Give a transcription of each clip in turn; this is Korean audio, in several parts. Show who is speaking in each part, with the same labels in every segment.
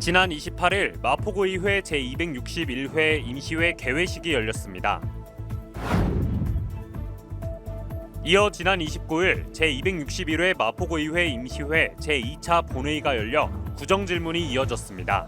Speaker 1: 지난 28일 마포구의회 제261회 임시회 개회식이 열렸습니다. 이어 지난 29일 제261회 마포구의회 임시회 제2차 본회의가 열려 구정질문이 이어졌습니다.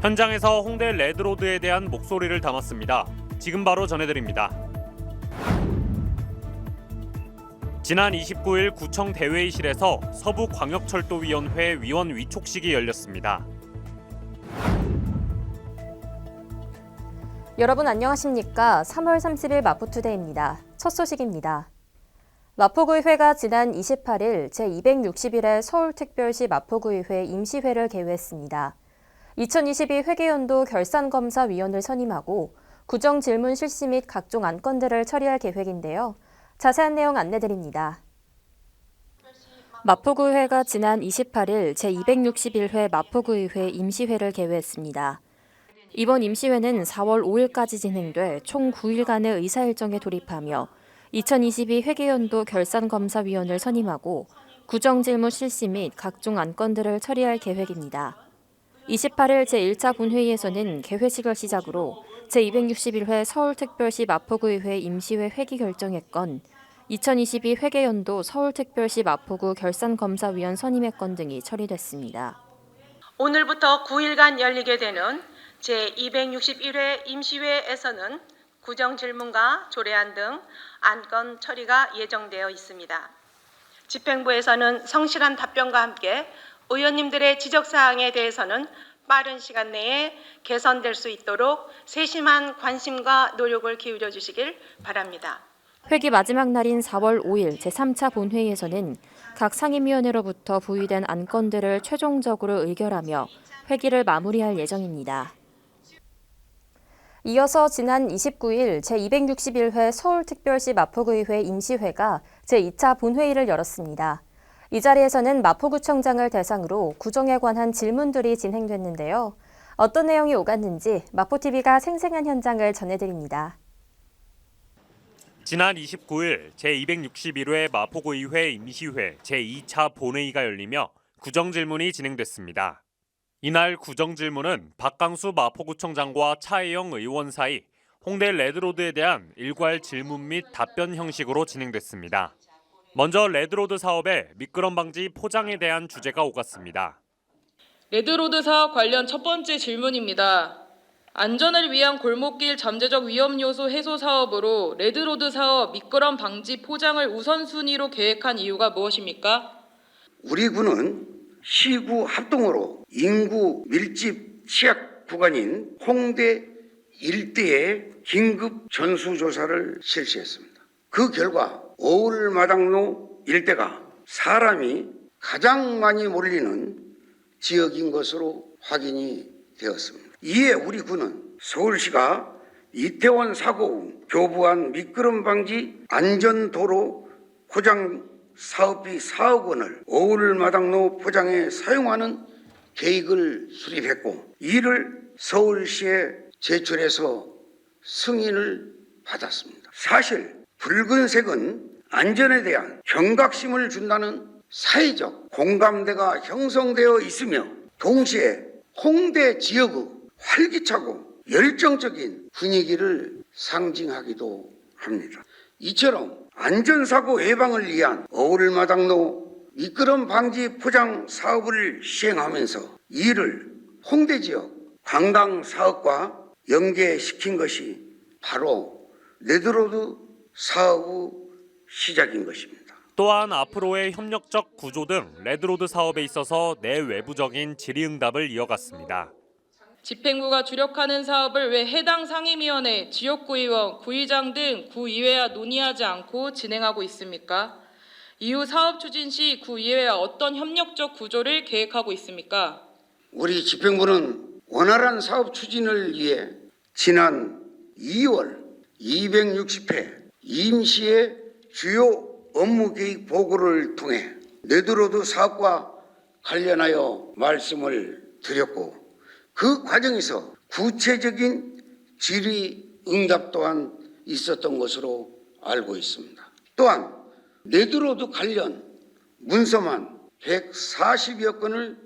Speaker 1: 현장에서 홍대 레드로드에 대한 목소리를 담았습니다. 지금 바로 전해드립니다. 지난 29일 구청 대회의실에서 서부광역철도위원회 위원 위촉식이 열렸습니다.
Speaker 2: 여러분 안녕하십니까? 3월 30일 마포투데이입니다. 첫 소식입니다. 마포구의회가 지난 28일 제261회 서울특별시 마포구의회 임시회를 개회했습니다. 2022 회계연도 결산검사위원을 선임하고 구정질문 실시 및 각종 안건들을 처리할 계획인데요. 자세한 내용 안내드립니다. 마포구의회가 지난 28일 제261회 마포구의회 임시회를 개회했습니다. 이번 임시회는 4월 5일까지 진행돼 총 9일간의 의사일정에 돌입하며 2022 회계연도 결산검사위원을 선임하고 구정질문 실시 및 각종 안건들을 처리할 계획입니다. 28일 제1차 본회의에서는 개회식을 시작으로 제261회 서울특별시 마포구의회 임시회 회기 결정의 건, 2022 회계연도 서울특별시 마포구 결산검사위원 선임의 건 등이 처리됐습니다.
Speaker 3: 오늘부터 9일간 열리게 되는 제261회 임시회에서는 구정질문과 조례안 등 안건 처리가 예정되어 있습니다. 집행부에서는 성실한 답변과 함께 의원님들의 지적사항에 대해서는 빠른 시간 내에 개선될 수 있도록 세심한 관심과 노력을 기울여 주시길 바랍니다.
Speaker 2: 회기 마지막 날인 4월 5일 제3차 본회의에서는 각 상임위원회로부터 부의된 안건들을 최종적으로 의결하며 회기를 마무리할 예정입니다. 이어서 지난 29일 제261회 서울특별시 마포구의회 임시회가 제2차 본회의를 열었습니다. 이 자리에서는 마포구청장을 대상으로 구정에 관한 질문들이 진행됐는데요. 어떤 내용이 오갔는지 마포TV가 생생한 현장을 전해드립니다.
Speaker 1: 지난 29일 제261회 마포구의회 임시회 제2차 본회의가 열리며 구정질문이 진행됐습니다. 이날 구정질문은 박강수 마포구청장과 차혜영 의원 사이 홍대 레드로드에 대한 일괄 질문 및 답변 형식으로 진행됐습니다. 먼저 레드로드 사업의 미끄럼 방지 포장에 대한 주제가 오갔습니다.
Speaker 4: 레드로드 사업 관련 첫 번째 질문입니다. 안전을 위한 골목길 잠재적 위험 요소 해소 사업으로 레드로드 사업 미끄럼 방지 포장을 우선순위로 계획한 이유가 무엇입니까?
Speaker 5: 우리 군은 시구 합동으로 인구 밀집 취약 구간인 홍대 일대에 긴급 전수조사를 실시했습니다. 그 결과 어울마당로 일대가 사람이 가장 많이 몰리는 지역인 것으로 확인이 되었습니다. 이에 우리 군은 서울시가 이태원 사고 후 교부한 미끄럼 방지 안전도로 포장 사업비 4억 원을 어울마당로 포장에 사용하는 계획을 수립했고, 이를 서울시에 제출해서 승인을 받았습니다. 사실 붉은색은 안전에 대한 경각심을 준다는 사회적 공감대가 형성되어 있으며 동시에 홍대 지역의 활기차고 열정적인 분위기를 상징하기도 합니다. 이처럼 안전사고 예방을 위한 어울마당로 미끄럼 방지 포장 사업을 시행하면서 이를 홍대 지역 관광 사업과 연계시킨 것이 바로 레드로드 사업의 시작인 것입니다.
Speaker 1: 또한 앞으로의 협력적 구조 등 레드로드 사업에 있어서 내외부적인 질의응답을 이어갔습니다.
Speaker 4: 집행부가 주력하는 사업을 왜 해당 상임위원회, 지역구의원, 구의장 등 구의회와 논의하지 않고 진행하고 있습니까? 이후 사업 추진 시 구의회와 어떤 협력적 구조를 계획하고 있습니까?
Speaker 5: 우리 집행부는 원활한 사업 추진을 위해 지난 2월 260회 임시의 주요 업무 계획 보고를 통해 레드로드 사업과 관련하여 말씀을 드렸고, 그 과정에서 구체적인 질의 응답 또한 있었던 것으로 알고 있습니다. 또한 레드로드 관련 문서만 140여 건을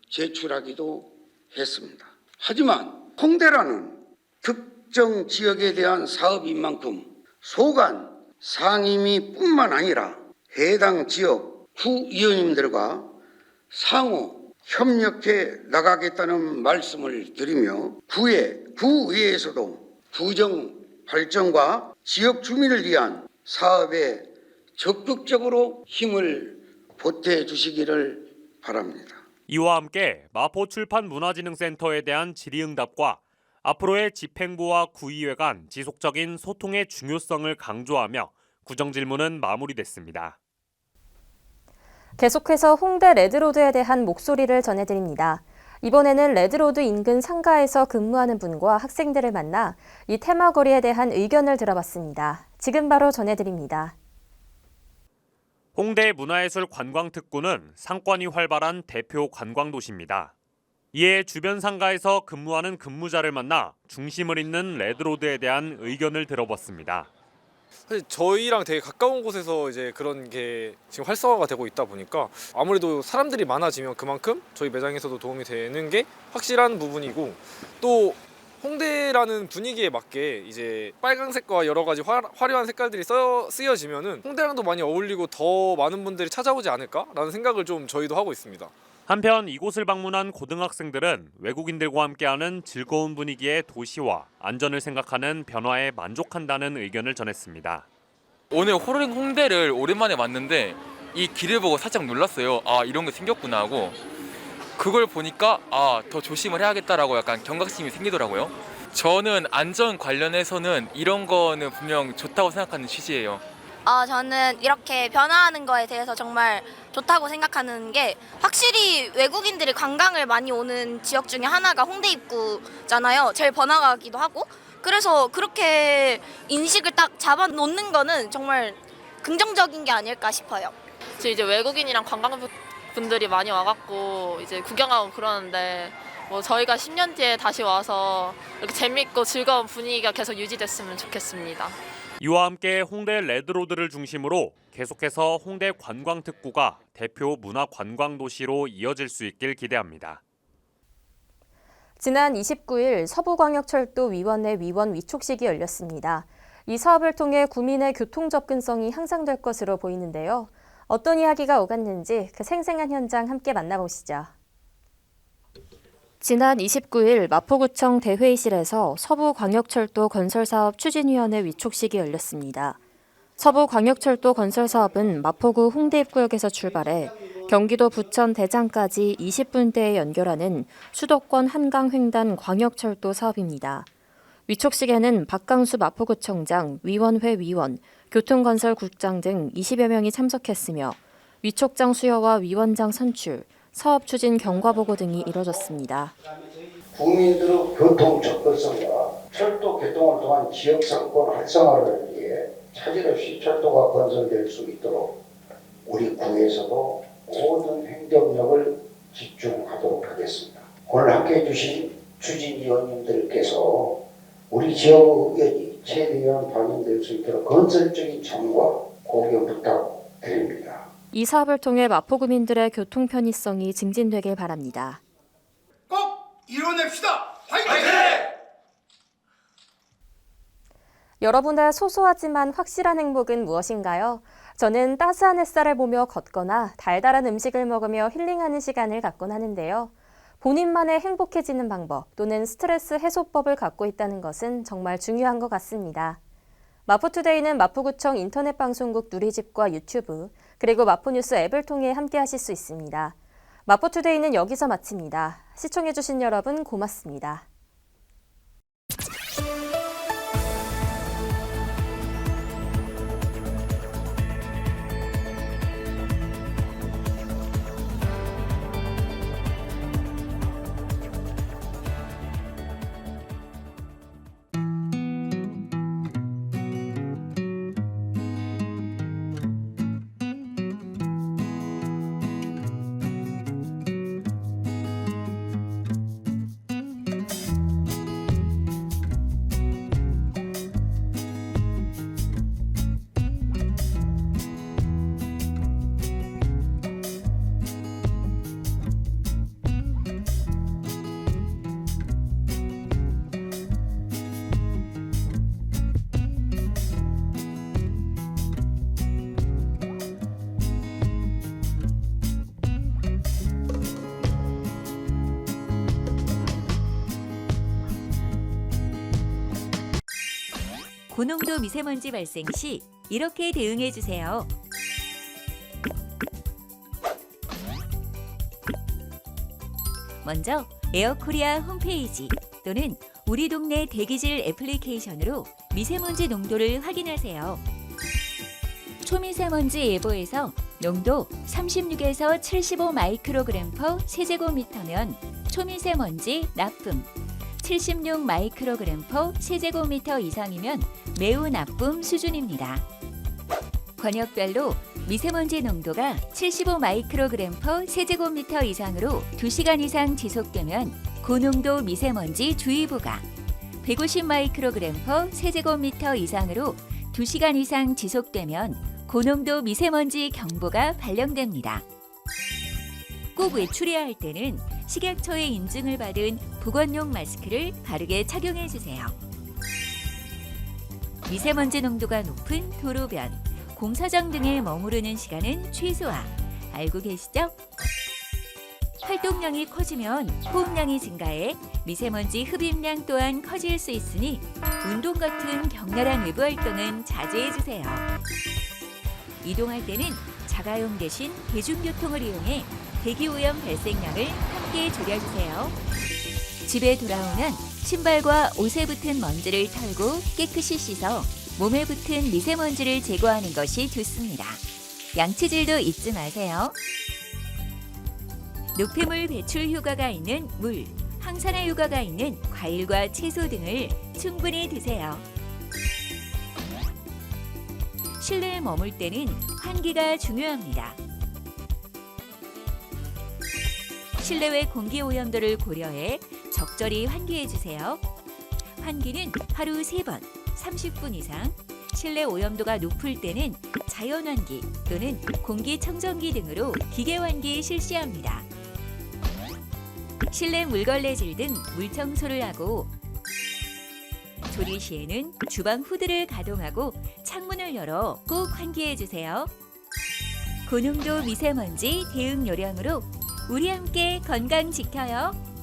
Speaker 5: 제출하기도 했습니다. 하지만 홍대라는 특정 지역에 대한 사업인 만큼 소관 상임위뿐만 아니라 해당 지역 구의원님들과 상호 협력해 나가겠다는 말씀을 드리며 구의회에서도 구정 발전과 지역 주민을 위한 사업에 적극적으로 힘을 보태 주시기를 바랍니다.
Speaker 1: 이와 함께 마포출판문화진흥센터에 대한 질의응답과 앞으로의 집행부와 구의회 간 지속적인 소통의 중요성을 강조하며 구정질문은 마무리됐습니다.
Speaker 2: 계속해서 홍대 레드로드에 대한 목소리를 전해드립니다. 이번에는 레드로드 인근 상가에서 근무하는 분과 학생들을 만나 이 테마거리에 대한 의견을 들어봤습니다. 지금 바로 전해드립니다.
Speaker 1: 홍대 문화예술관광특구는 상권이 활발한 대표 관광도시입니다. 이에 주변 상가에서 근무하는 근무자를 만나 중심을 잇는 레드로드에 대한 의견을 들어봤습니다.
Speaker 6: 사실 저희랑 되게 가까운 곳에서 이제 그런 게 지금 활성화가 되고 있다 보니까 아무래도 사람들이 많아지면 그만큼 저희 매장에서도 도움이 되는 게 확실한 부분이고, 또 홍대라는 분위기에 맞게 이제 빨강색과 여러 가지 화려한 색깔들이 쓰여지면은 홍대랑도 많이 어울리고 더 많은 분들이 찾아오지 않을까라는 생각을 좀 저희도 하고 있습니다.
Speaker 1: 한편 이곳을 방문한 고등학생들은 외국인들과 함께하는 즐거운 분위기의 도시와 안전을 생각하는 변화에 만족한다는 의견을 전했습니다.
Speaker 7: 오늘 호르링 홍대를 오랜만에 왔는데 이 길을 보고 살짝 놀랐어요. 아, 이런 게 생겼구나 하고, 그걸 보니까 더 조심을 해야겠다라고 약간 경각심이 생기더라고요. 저는 안전 관련해서는 이런 거는 분명 좋다고 생각하는 취지예요.
Speaker 8: 저는 이렇게 변화하는 거에 대해서 정말 좋다고 생각하는 게, 확실히 외국인들이 관광을 많이 오는 지역 중에 하나가 홍대 입구잖아요. 제일 번화가기도 하고. 그래서 그렇게 인식을 딱 잡아놓는 거는 정말 긍정적인 게 아닐까 싶어요.
Speaker 9: 지금 이제 외국인이랑 관광분들이 많이 와갖고 이제 구경하고 그러는데, 뭐 저희가 10년 뒤에 다시 와서 이렇게 재밌고 즐거운 분위기가 계속 유지됐으면 좋겠습니다.
Speaker 1: 이와 함께 홍대 레드로드를 중심으로 계속해서 홍대 관광특구가 대표 문화관광도시로 이어질 수 있길 기대합니다.
Speaker 2: 지난 29일 서부광역철도 위원회 위원 위촉식이 열렸습니다. 이 사업을 통해 구민의 교통 접근성이 향상될 것으로 보이는데요. 어떤 이야기가 오갔는지 그 생생한 현장 함께 만나보시죠. 지난 29일 마포구청 대회의실에서 서부광역철도 건설사업 추진위원회 위촉식이 열렸습니다. 서부광역철도 건설사업은 마포구 홍대 입구역에서 출발해 경기도 부천 대장까지 20분대에 연결하는 수도권 한강횡단 광역철도 사업입니다. 위촉식에는 박강수 마포구청장, 위원회 위원, 교통건설국장 등 20여 명이 참석했으며 위촉장 수여와 위원장 선출, 사업 추진 경과보고 등이 이뤄졌습니다.
Speaker 5: 국민들의 교통 접근성과 철도 개통을 통한 지역 상권 활성화를 위해 차질 없이 철도가 건설될 수 있도록 우리 구에서도 모든 행정력을 집중하도록 하겠습니다. 오늘 함께해 주신 추진위원님들께서 우리 지역 의견이 최대한 반영될 수 있도록 건설적인 참여와 고견 부탁드립니다.
Speaker 2: 이 사업을 통해 마포구민들의 교통 편의성이 증진되길 바랍니다.
Speaker 10: 꼭 이뤄냅시다. 화이팅!
Speaker 2: 여러분의 소소하지만 확실한 행복은 무엇인가요? 저는 따스한 햇살을 보며 걷거나 달달한 음식을 먹으며 힐링하는 시간을 갖곤 하는데요. 본인만의 행복해지는 방법 또는 스트레스 해소법을 갖고 있다는 것은 정말 중요한 것 같습니다. 마포투데이는 마포구청 인터넷 방송국 누리집과 유튜브, 그리고 마포뉴스 앱을 통해 함께하실 수 있습니다. 마포투데이는 여기서 마칩니다. 시청해주신 여러분 고맙습니다.
Speaker 11: 고농도 미세먼지 발생 시 이렇게 대응해 주세요. 먼저 에어코리아 홈페이지 또는 우리 동네 대기질 애플리케이션으로 미세먼지 농도를 확인하세요. 초미세먼지 예보에서 농도 36에서 75 마이크로그램 퍼 세제곱미터면 초미세먼지 나쁨, 76 마이크로그램 퍼 세제곱미터 이상이면 매우 나쁨 수준입니다. 권역별로 미세먼지 농도가 75 마이크로그램 퍼 세제곱미터 이상으로 2시간 이상 지속되면 고농도 미세먼지 주의보가, 150 마이크로그램 퍼 세제곱미터 이상으로 2시간 이상 지속되면 고농도 미세먼지 경보가 발령됩니다. 꼭 외출해야 할 때는 식약처의 인증을 받은 보건용 마스크를 바르게 착용해 주세요. 미세먼지 농도가 높은 도로변, 공사장 등에 머무르는 시간은 최소화. 알고 계시죠? 활동량이 커지면 호흡량이 증가해 미세먼지 흡입량 또한 커질 수 있으니 운동 같은 격렬한 외부 활동은 자제해 주세요. 이동할 때는 자가용 대신 대중교통을 이용해 대기오염 발생량을 함께 줄여주세요. 집에 돌아오면 신발과 옷에 붙은 먼지를 털고 깨끗이 씻어 몸에 붙은 미세먼지를 제거하는 것이 좋습니다. 양치질도 잊지 마세요. 노폐물 배출 효과가 있는 물, 항산화 효과가 있는 과일과 채소 등을 충분히 드세요. 실내에 머물 때는 환기가 중요합니다. 실내외 공기 오염도를 고려해 적절히 환기해 주세요. 환기는 하루 3번, 30분 이상, 실내 오염도가 높을 때는 자연환기 또는 공기청정기 등으로 기계환기 실시합니다. 실내 물걸레질 등 물청소를 하고 조리 시에는 주방 후드를 가동하고 창문을 열어 꼭 환기해 주세요. 고농도 미세먼지 대응 요령으로 우리 함께 건강 지켜요.